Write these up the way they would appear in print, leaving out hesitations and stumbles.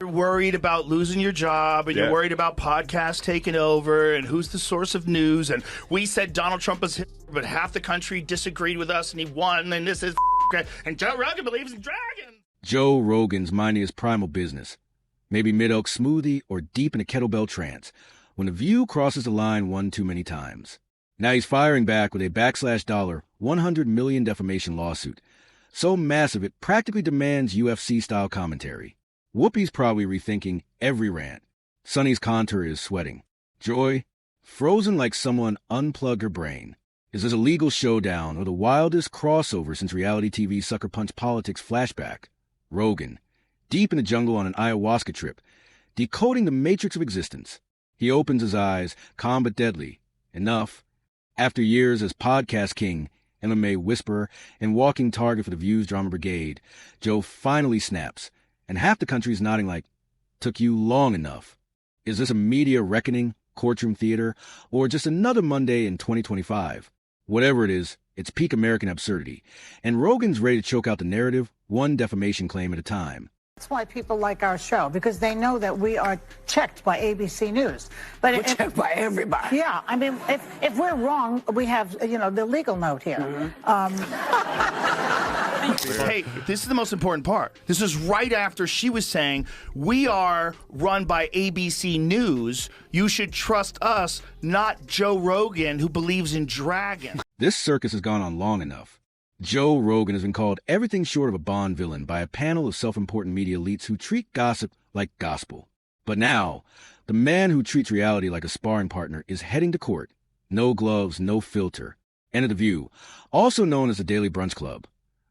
You're worried about losing your job, and you're worried about podcasts taking over, and who's the source of news. And we said Donald Trump was Hitler, but half the country disagreed with us, and he won. And this is and Joe Rogan believes in dragons. Joe Rogan's minding his primal business, maybe mid-oak smoothie or deep in a kettlebell trance, when the view crosses the line one too many times. Now he's firing back with a $100 million defamation lawsuit, so massive it practically demands UFC-style commentary. Whoopi's probably rethinking every rant. Sonny's contour is sweating. Joy, frozen like someone unplugged her brain. Is this a legal showdown or the wildest crossover since reality TV sucker punch politics flashback? Rogan, deep in the jungle on an ayahuasca trip, decoding the matrix of existence. He opens his eyes, calm but deadly. Enough. After years as podcast king, MMA whisperer, and walking target for the Views Drama Brigade, Joe finally snaps. And half the country is nodding like, took you long enough. Is this a media reckoning, courtroom theater, or just another Monday in 2025? Whatever it is, it's peak American absurdity. And Rogan's ready to choke out the narrative, one defamation claim at a time. That's why people like our show, because they know that we are checked by ABC News. But we're checked by everybody. Yeah, I mean, if we're wrong, we have, the legal note here. Hey, this is the most important part. This is right after she was saying, we are run by ABC News. You should trust us, not Joe Rogan, who believes in dragons. This circus has gone on long enough. Joe Rogan has been called everything short of a Bond villain by a panel of self-important media elites who treat gossip like gospel. But now, the man who treats reality like a sparring partner is heading to court. No gloves, no filter. Enter the View, also known as the Daily Brunch Club.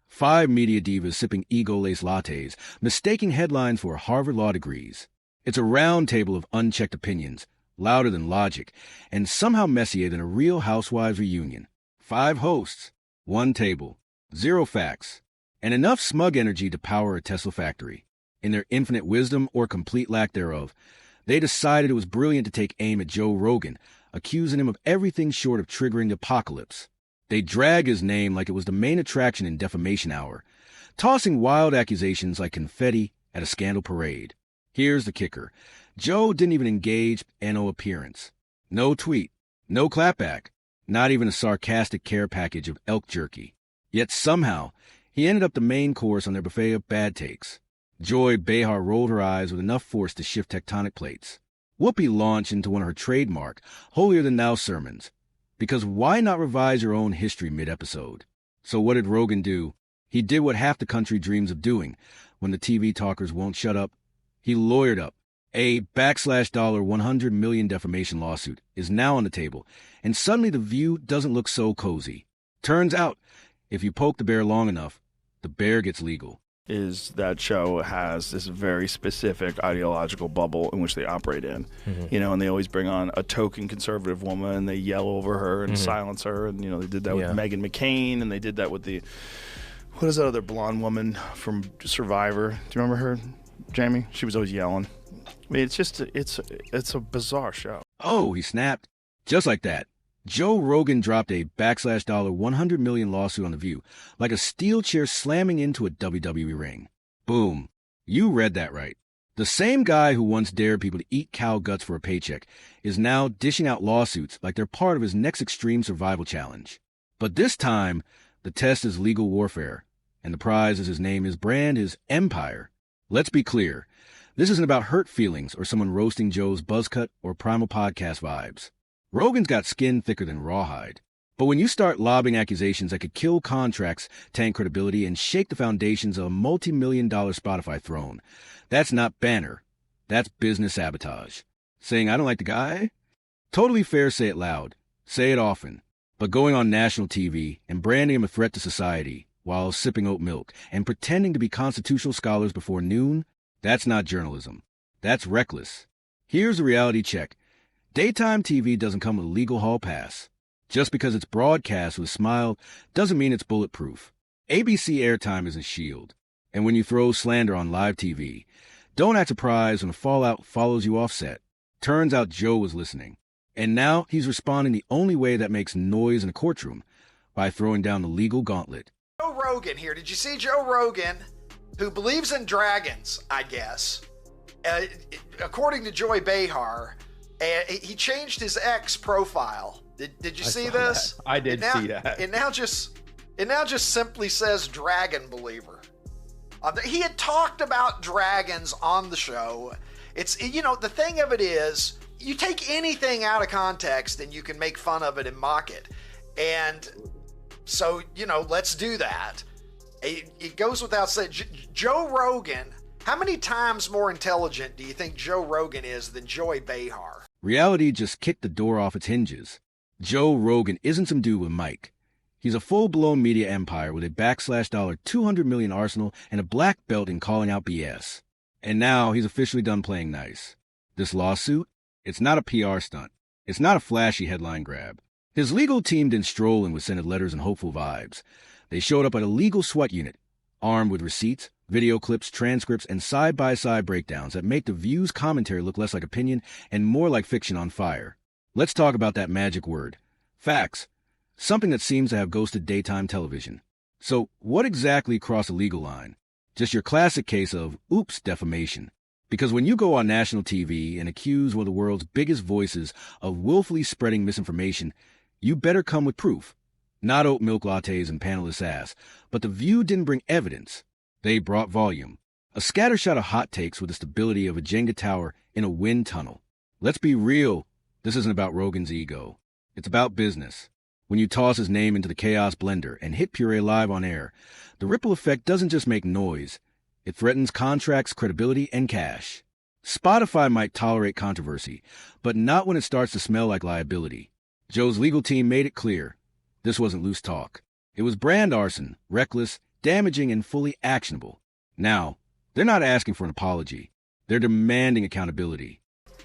5 media divas sipping ego-laced lattes, mistaking headlines for Harvard law degrees. It's a round table of unchecked opinions, louder than logic, and somehow messier than a Real Housewives reunion. 5 hosts, 1 table, 0 facts, and enough smug energy to power a Tesla factory. In their infinite wisdom or complete lack thereof, they decided it was brilliant to take aim at Joe Rogan, accusing him of everything short of triggering the apocalypse. They drag his name like it was the main attraction in defamation hour, tossing wild accusations like confetti at a scandal parade. Here's the kicker. Joe didn't even engage no appearance. No tweet. No clapback. Not even a sarcastic care package of elk jerky. Yet somehow, he ended up the main course on their buffet of bad takes. Joy Behar rolled her eyes with enough force to shift tectonic plates. Whoopi launched into one of her trademark, holier-than-thou sermons. Because why not revise your own history mid-episode? So what did Rogan do? He did what half the country dreams of doing when the TV talkers won't shut up. He lawyered up. A $100 million defamation lawsuit is now on the table, and suddenly the View doesn't look so cozy. Turns out, if you poke the bear long enough, the bear gets legal. Is that show has this very specific ideological bubble in which they operate in, and they always bring on a token conservative woman, and they yell over her and silence her, and they did that with Meghan McCain, and they did that with what is that other blonde woman from Survivor? Do you remember her, Jamie? She was always yelling. I mean, it's a bizarre show. Oh, he snapped. Just like that, Joe Rogan dropped a $100 million lawsuit on The View, like a steel chair slamming into a WWE ring. Boom. You read that right. The same guy who once dared people to eat cow guts for a paycheck is now dishing out lawsuits like they're part of his next extreme survival challenge. But this time, the test is legal warfare, and the prize, as his name is brand, is empire. Let's be clear. This isn't about hurt feelings or someone roasting Joe's buzzcut or primal podcast vibes. Rogan's got skin thicker than rawhide. But when you start lobbing accusations that could kill contracts, tank credibility, and shake the foundations of a multi-million-dollar Spotify throne, that's not banner. That's business sabotage. Saying, I don't like the guy? Totally fair, say it loud. Say it often. But going on national TV and branding him a threat to society while sipping oat milk and pretending to be constitutional scholars before noon, that's not journalism. That's reckless. Here's a reality check. Daytime TV doesn't come with a legal hall pass. Just because it's broadcast with a smile doesn't mean it's bulletproof. ABC airtime is a shield. And when you throw slander on live TV, don't act surprised when the fallout follows you offset. Turns out Joe was listening. And now he's responding the only way that makes noise in a courtroom, by throwing down the legal gauntlet. Joe Rogan here. Did you see Joe Rogan, who believes in dragons, I guess, according to Joy Behar, he changed his X profile. Did you see this? That. I did see that. It now just simply says dragon believer. He had talked about dragons on the show. It's, the thing of it is, you take anything out of context and you can make fun of it and mock it. And so, let's do that. It goes without saying. Joe Rogan, how many times more intelligent do you think Joe Rogan is than Joy Behar? Reality just kicked the door off its hinges. Joe Rogan isn't some dude with Mike. He's a full-blown media empire with a $200 million arsenal and a black belt in calling out BS. And now he's officially done playing nice. This lawsuit, it's not a PR stunt. It's not a flashy headline grab. His legal team didn't stroll in with scented letters and hopeful vibes. They showed up at a legal SWAT unit, armed with receipts, video clips, transcripts, and side-by-side breakdowns that make the View's commentary look less like opinion and more like fiction on fire. Let's talk about that magic word. Facts. Something that seems to have ghosted daytime television. So, what exactly crossed a legal line? Just your classic case of, oops, defamation. Because when you go on national TV and accuse one of the world's biggest voices of willfully spreading misinformation, you better come with proof. Not oat milk lattes and panelist ass, but the View didn't bring evidence. They brought volume. A scattershot of hot takes with the stability of a Jenga tower in a wind tunnel. Let's be real. This isn't about Rogan's ego. It's about business. When you toss his name into the chaos blender and hit puree live on air, the ripple effect doesn't just make noise. It threatens contracts, credibility, and cash. Spotify might tolerate controversy, but not when it starts to smell like liability. Joe's legal team made it clear. This wasn't loose talk. It was brand arson, reckless, damaging, and fully actionable. Now, they're not asking for an apology. They're demanding accountability.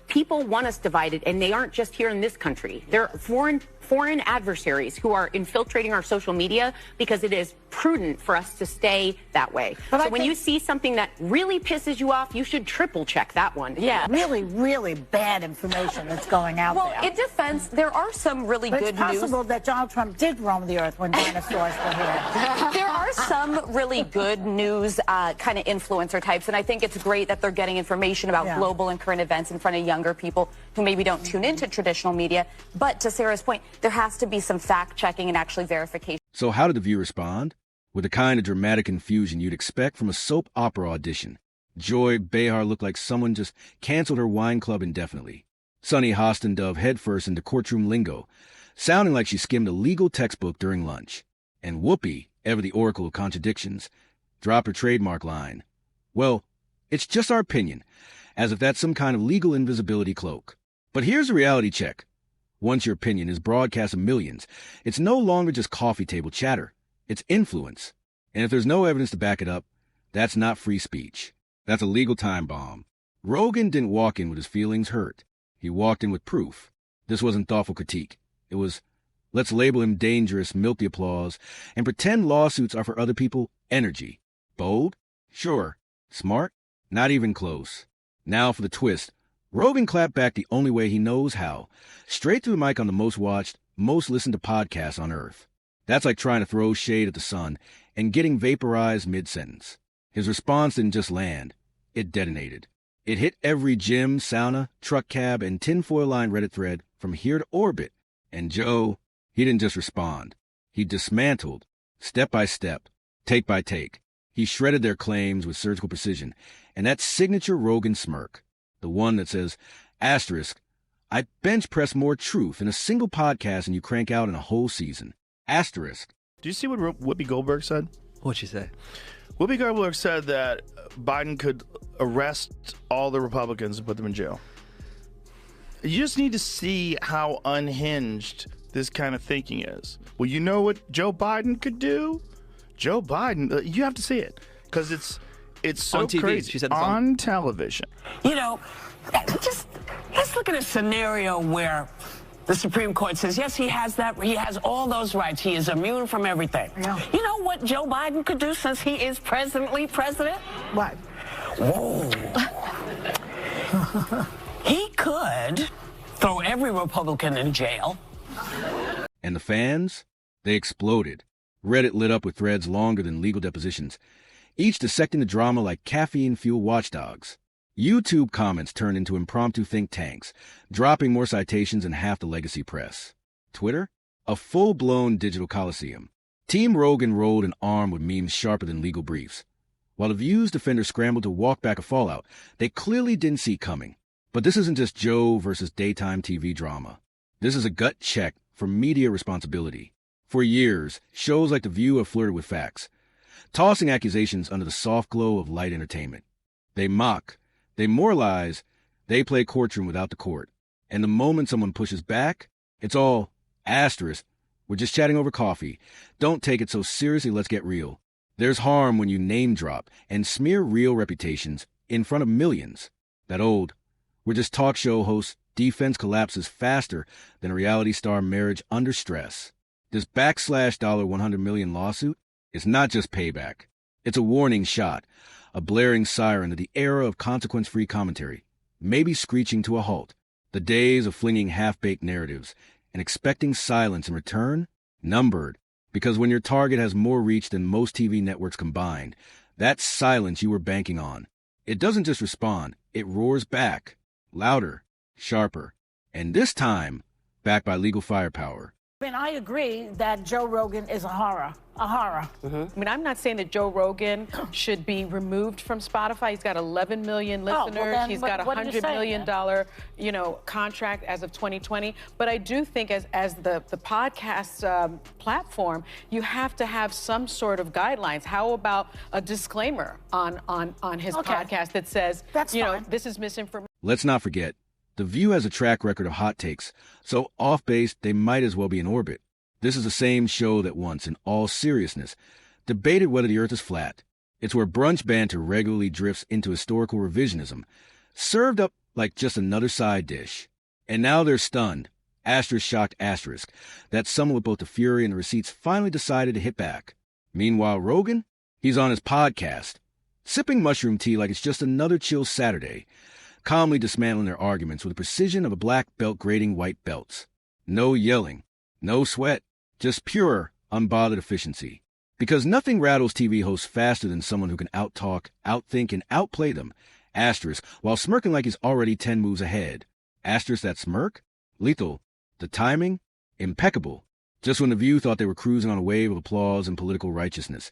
People want us divided, and they aren't just here in this country. They're foreign adversaries who are infiltrating our social media because it is prudent for us to stay that way. But so when you see something that really pisses you off, you should triple check that one. Yeah. Really, really bad information that's going out there. Well, in defense, there are some really good news. It's possible that Donald Trump did roam the earth when dinosaurs were here. There are some really good news kind of influencer types, and I think it's great that they're getting information about global and current events in front of younger people who maybe don't tune into traditional media. But to Sarah's point, there has to be some fact-checking and actually verification. So how did the View respond? With the kind of dramatic confusion you'd expect from a soap opera audition. Joy Behar looked like someone just canceled her wine club indefinitely. Sunny Hostin dove headfirst into courtroom lingo, sounding like she skimmed a legal textbook during lunch. And Whoopi, ever the oracle of contradictions, dropped her trademark line. Well, it's just our opinion, as if that's some kind of legal invisibility cloak. But here's a reality check. Once your opinion is broadcast to millions, it's no longer just coffee table chatter. It's influence. And if there's no evidence to back it up, that's not free speech. That's a legal time bomb. Rogan didn't walk in with his feelings hurt. He walked in with proof. This wasn't thoughtful critique. It was, let's label him dangerous, milk the applause, and pretend lawsuits are for other people energy. Bold? Sure. Smart? Not even close. Now for the twist. Rogan clapped back the only way he knows how. Straight to the mic on the most watched, most listened to podcasts on Earth. That's like trying to throw shade at the sun and getting vaporized mid-sentence. His response didn't just land. It detonated. It hit every gym, sauna, truck cab, and tinfoil-lined Reddit thread from here to orbit. And Joe, he didn't just respond. He dismantled, step by step, take by take. He shredded their claims with surgical precision. And that signature Rogan smirk, the one that says, asterisk, I bench press more truth in a single podcast than you crank out in a whole season. Asterisk. Do you see what Whoopi Goldberg said? What'd she say? Whoopi Goldberg said that Biden could arrest all the Republicans and put them in jail. You just need to see how unhinged this kind of thinking is. Well, you know what Joe Biden could do? Joe Biden, you have to see it because it's so on TV. crazy. She said on television. You know, just let's look at a scenario where the Supreme Court says, yes, he has that. He has all those rights. He is immune from everything. Yeah. You know what Joe Biden could do since he is presently president? What? Whoa. He could throw every Republican in jail. And the fans? They exploded. Reddit lit up with threads longer than legal depositions, each dissecting the drama like caffeine-fueled watchdogs. YouTube comments turned into impromptu think tanks, dropping more citations than half the legacy press. Twitter? A full-blown digital coliseum. Team Rogan rolled an arm with memes sharper than legal briefs. While the View's defenders scrambled to walk back a fallout they clearly didn't see coming. But this isn't just Joe versus daytime TV drama. This is a gut check for media responsibility. For years, shows like The View have flirted with facts, tossing accusations under the soft glow of light entertainment. They mock, they moralize, they play courtroom without the court. And the moment someone pushes back, it's all asterisk. We're just chatting over coffee. Don't take it so seriously, let's get real. There's harm when you name drop and smear real reputations in front of millions. That old, we're just talk show hosts defense collapses faster than a reality star marriage under stress. This $100 million lawsuit is not just payback. It's a warning shot, a blaring siren that the era of consequence-free commentary may be screeching to a halt. The days of flinging half-baked narratives and expecting silence in return, numbered, because when your target has more reach than most TV networks combined, that silence you were banking on. It doesn't just respond, it roars back, louder, sharper, and this time, backed by legal firepower. I mean, I agree that Joe Rogan is a horror. I mean, I'm not saying that Joe Rogan should be removed from Spotify. He's got 11 million listeners. He's got a $100 million, contract as of 2020. But I do think as the podcast platform, you have to have some sort of guidelines. How about a disclaimer on his podcast that says, this is misinformation? Let's not forget, The View has a track record of hot takes, so off-base, they might as well be in orbit. This is the same show that once, in all seriousness, debated whether the Earth is flat. It's where brunch banter regularly drifts into historical revisionism, served up like just another side dish. And now they're stunned, shocked, that someone with both the fury and the receipts finally decided to hit back. Meanwhile, Rogan, he's on his podcast, sipping mushroom tea like it's just another chill Saturday, calmly dismantling their arguments with the precision of a black belt grading white belts. No yelling, no sweat, just pure, unbothered efficiency. Because nothing rattles TV hosts faster than someone who can outtalk, outthink, and outplay them, while smirking like he's already 10 moves ahead. That smirk? Lethal. The timing? Impeccable. Just when The View thought they were cruising on a wave of applause and political righteousness.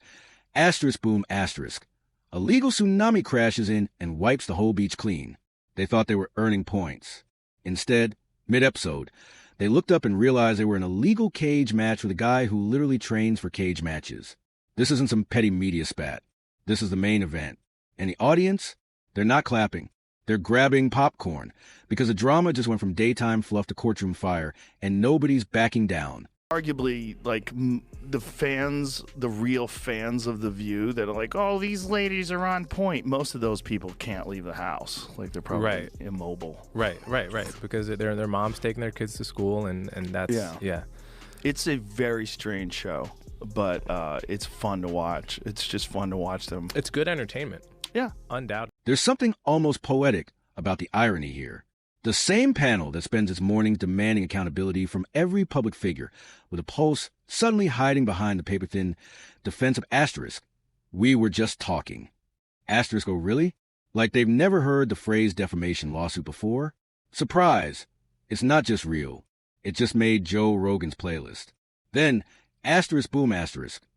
Boom, a legal tsunami crashes in and wipes the whole beach clean. They thought they were earning points. Instead, mid-episode, they looked up and realized they were in a legal cage match with a guy who literally trains for cage matches. This isn't some petty media spat. This is the main event. And the audience? They're not clapping. They're grabbing popcorn, because the drama just went from daytime fluff to courtroom fire, and nobody's backing down. Arguably, like, the real fans of The View that are like, oh, these ladies are on point. Most of those people can't leave the house. Like, they're probably immobile. Right. Because their mom's taking their kids to school, and that's, yeah. It's a very strange show, but it's fun to watch. It's just fun to watch them. It's good entertainment. Yeah. Undoubtedly. There's something almost poetic about the irony here. The same panel that spends its mornings demanding accountability from every public figure with a pulse suddenly hiding behind the paper-thin defense of we were just talking. Oh, really? Like they've never heard the phrase defamation lawsuit before? Surprise! It's not just real. It just made Joe Rogan's playlist. Then, boom,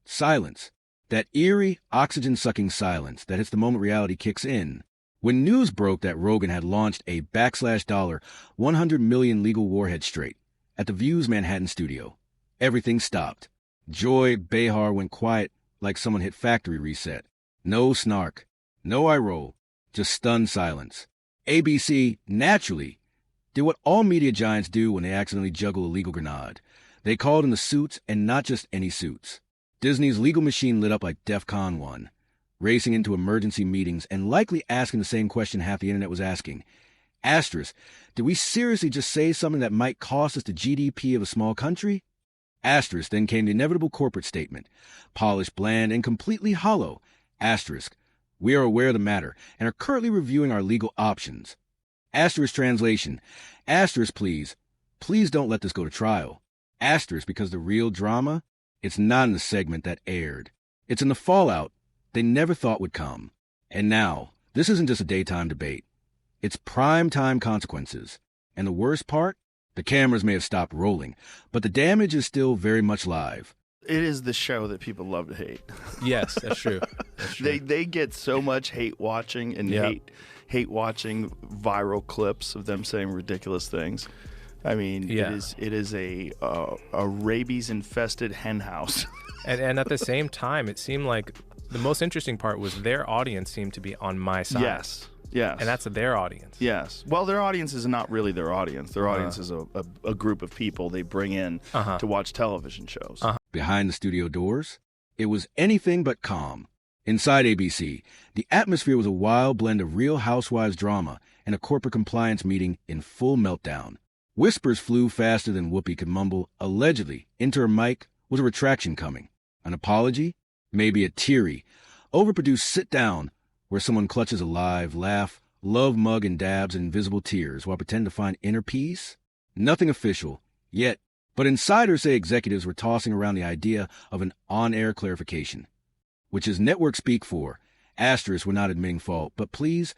silence. That eerie, oxygen-sucking silence that hits the moment reality kicks in. When news broke that Rogan had launched a $100 million legal warhead straight at The View's Manhattan studio, everything stopped. Joy Behar went quiet like someone hit factory reset. No snark, no eye roll, just stunned silence. ABC, naturally, did what all media giants do when they accidentally juggle a legal grenade. They called in the suits, and not just any suits. Disney's legal machine lit up like DEFCON 1. Racing into emergency meetings and likely asking the same question half the internet was asking. Did we seriously just say something that might cost us the GDP of a small country? Then came the inevitable corporate statement. Polished, bland, and completely hollow. We are aware of the matter and are currently reviewing our legal options. Translation. Please. Please don't let this go to trial. Because the real drama, it's not in the segment that aired. It's in the fallout they never thought would come. And now, this isn't just a daytime debate. It's prime-time consequences. And the worst part? The cameras may have stopped rolling, but the damage is still very much live. It is the show that people love to hate. Yes, that's true. That's true. They get so much hate watching and hate watching viral clips of them saying ridiculous things. I mean, it is a rabies-infested hen house. And at the same time, it seemed like the most interesting part was their audience seemed to be on my side. Yes. And that's their audience. Yes. Well, their audience is not really their audience. Their audience is a group of people they bring in to watch television shows. Behind the studio doors, it was anything but calm. Inside ABC, the atmosphere was a wild blend of Real Housewives drama and a corporate compliance meeting in full meltdown. Whispers flew faster than Whoopi could mumble. Allegedly, into her mic was a retraction coming. An apology? Maybe a teary, overproduced sit-down where someone clutches a live laugh, love mug and dabs in invisible tears while pretending to find inner peace? Nothing official, yet, but insiders say executives were tossing around the idea of an on-air clarification, which is network speak for, asterisk, we're not admitting fault, but please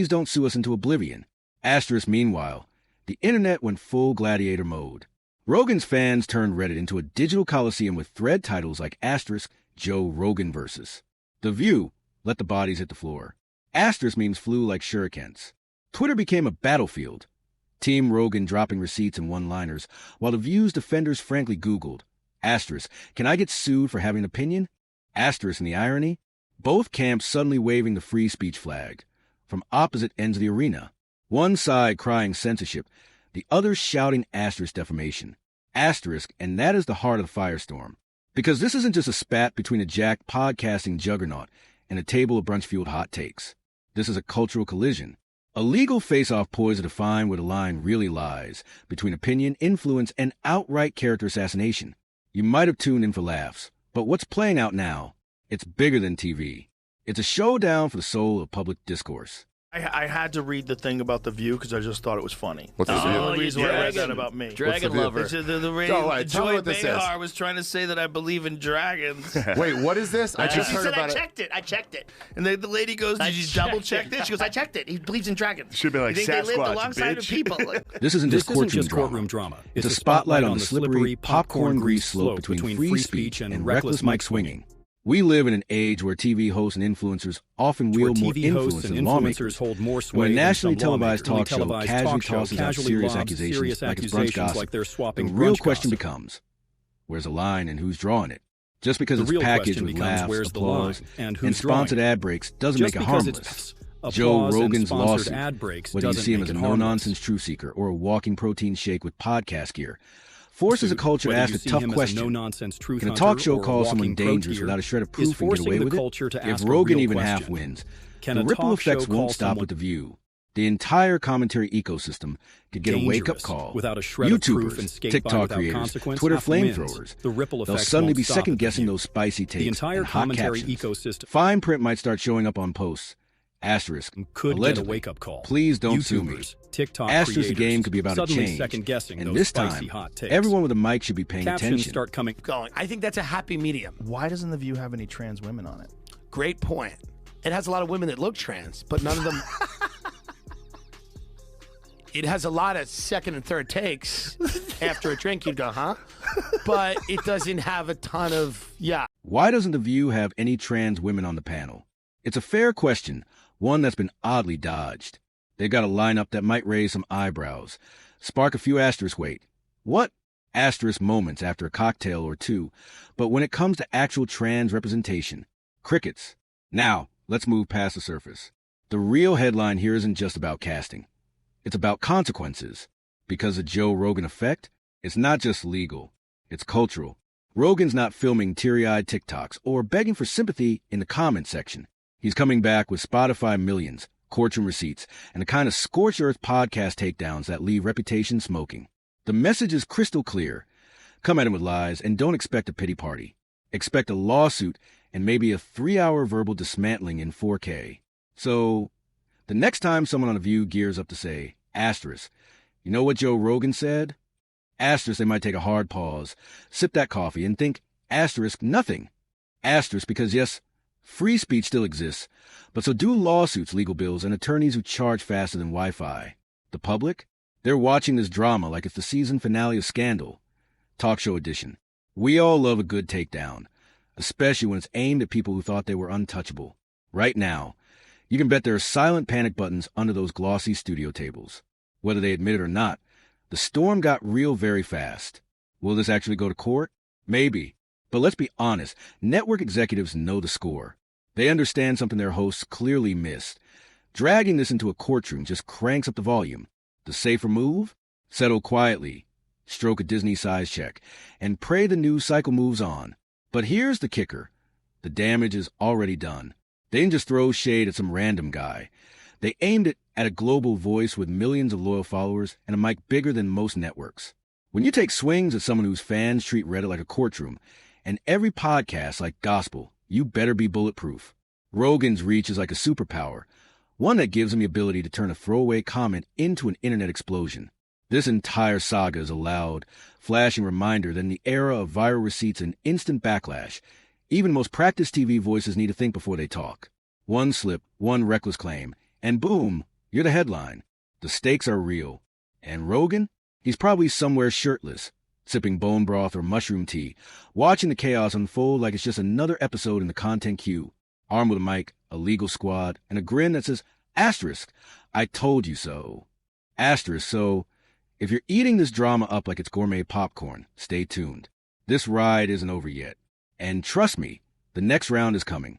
don't sue us into oblivion. Asterisk, meanwhile, the internet went full gladiator mode. Rogan's fans turned Reddit into a digital coliseum with thread titles like asterisk, Joe Rogan versus. The View, let the bodies hit the floor. Asterisk memes flew like shurikens. Twitter became a battlefield. Team Rogan dropping receipts and one-liners, while The View's defenders frankly Googled, asterisk, can I get sued for having an opinion? Asterisk in the irony, both camps suddenly waving the free speech flag. From opposite ends of the arena. One side crying censorship, the other shouting asterisk defamation. Asterisk, and that is the heart of the firestorm. Because this isn't just a spat between a jacked podcasting juggernaut and a table of brunch-fueled hot takes. This is a cultural collision. A legal face-off poised to define where the line really lies between opinion, influence, and outright character assassination. You might have tuned in for laughs, but what's playing out now? It's bigger than TV. It's a showdown for the soul of public discourse. I had to read the thing about The View because I just thought it was funny. What's the the only reason why I read that about me. Dragon lover. Joy Behar was trying to say that I believe in dragons. Wait, what is this? I just heard about it. I checked it. And the lady goes, did you double check this? She goes, I checked it. He believes in dragons. Should be like, you think they lived alongside of people? This isn't just courtroom drama. It's a spotlight on the slippery, popcorn grease slope between free speech and reckless mic swinging. We live in an age where TV hosts and influencers often wield more influence than lawmakers. When a nationally televised talk show casually tosses out serious accusations like it's brunch gossip, the real question becomes, where's the line and who's drawing it? Just because it's packaged with laughs, applause, and sponsored ad breaks doesn't make it harmless. Joe Rogan's lawsuit, whether you see him as a no-nonsense truth seeker or a walking protein shake with podcast gear, forces a culture to ask a tough question. Can a talk show call someone dangerous without a shred of proof and get away with it? If Rogan even half wins, the ripple effects won't stop with The View. The entire commentary ecosystem could get a wake-up call. YouTubers, TikTok creators, Twitter flamethrowers, they'll suddenly be second-guessing those spicy takes and hot captions. Fine print might start showing up on posts. Asterisk, could allegedly, get a wake-up call. Please don't sue me. TikTok Asterisk, the game could be about a change. And this time, everyone with a mic should be paying attention. Start coming. I think that's a happy medium. Why doesn't The View have any trans women on it? Great point. It has a lot of women that look trans, but none of them... It has a lot of second and third takes. After a drink, you'd go, huh? But it doesn't have a ton of, Why doesn't The View have any trans women on the panel? It's a fair question, one that's been oddly dodged. They've got a lineup that might raise some eyebrows, spark a few asterisk wait. What? Asterisk moments after a cocktail or two. But when it comes to actual trans representation, crickets. Now, let's move past the surface. The real headline here isn't just about casting. It's about consequences. Because the Joe Rogan effect, it's not just legal, it's cultural. Rogan's not filming teary-eyed TikToks or begging for sympathy in the comment section. He's coming back with Spotify millions, courtroom receipts, and the kind of scorched earth podcast takedowns that leave reputation smoking. The message is crystal clear. Come at him with lies and don't expect a pity party. Expect a lawsuit and maybe a 3-hour verbal dismantling in 4K. So, the next time someone on The View gears up to say, asterisk, you know what Joe Rogan said? Asterisk, they might take a hard pause, sip that coffee, and think, asterisk, nothing. Asterisk, because yes, Free speech still exists, but so do lawsuits, legal bills, and attorneys who charge faster than Wi-Fi. The public? They're watching this drama like it's the season finale of Scandal. Talk show edition. We all love a good takedown, especially when it's aimed at people who thought they were untouchable. Right now, you can bet there are silent panic buttons under those glossy studio tables. Whether they admit it or not, the storm got real very fast. Will this actually go to court? Maybe. But let's be honest, network executives know the score. They understand something their hosts clearly missed. Dragging this into a courtroom just cranks up the volume. The safer move? Settle quietly, stroke a Disney-sized check, and pray the news cycle moves on. But here's the kicker. The damage is already done. They didn't just throw shade at some random guy. They aimed it at a global voice with millions of loyal followers and a mic bigger than most networks. When you take swings at someone whose fans treat Reddit like a courtroom, and every podcast like gospel, you better be bulletproof. Rogan's reach is like a superpower, one that gives him the ability to turn a throwaway comment into an internet explosion. This entire saga is a loud, flashing reminder that in the era of viral receipts and instant backlash, even most practiced TV voices need to think before they talk. One slip, one reckless claim, and boom, you're the headline. The stakes are real. And Rogan? He's probably somewhere shirtless, sipping bone broth or mushroom tea, watching the chaos unfold like it's just another episode in the content queue, armed with a mic, a legal squad, and a grin that says, asterisk, I told you so. Asterisk, so if you're eating this drama up like it's gourmet popcorn, stay tuned. This ride isn't over yet. And trust me, the next round is coming.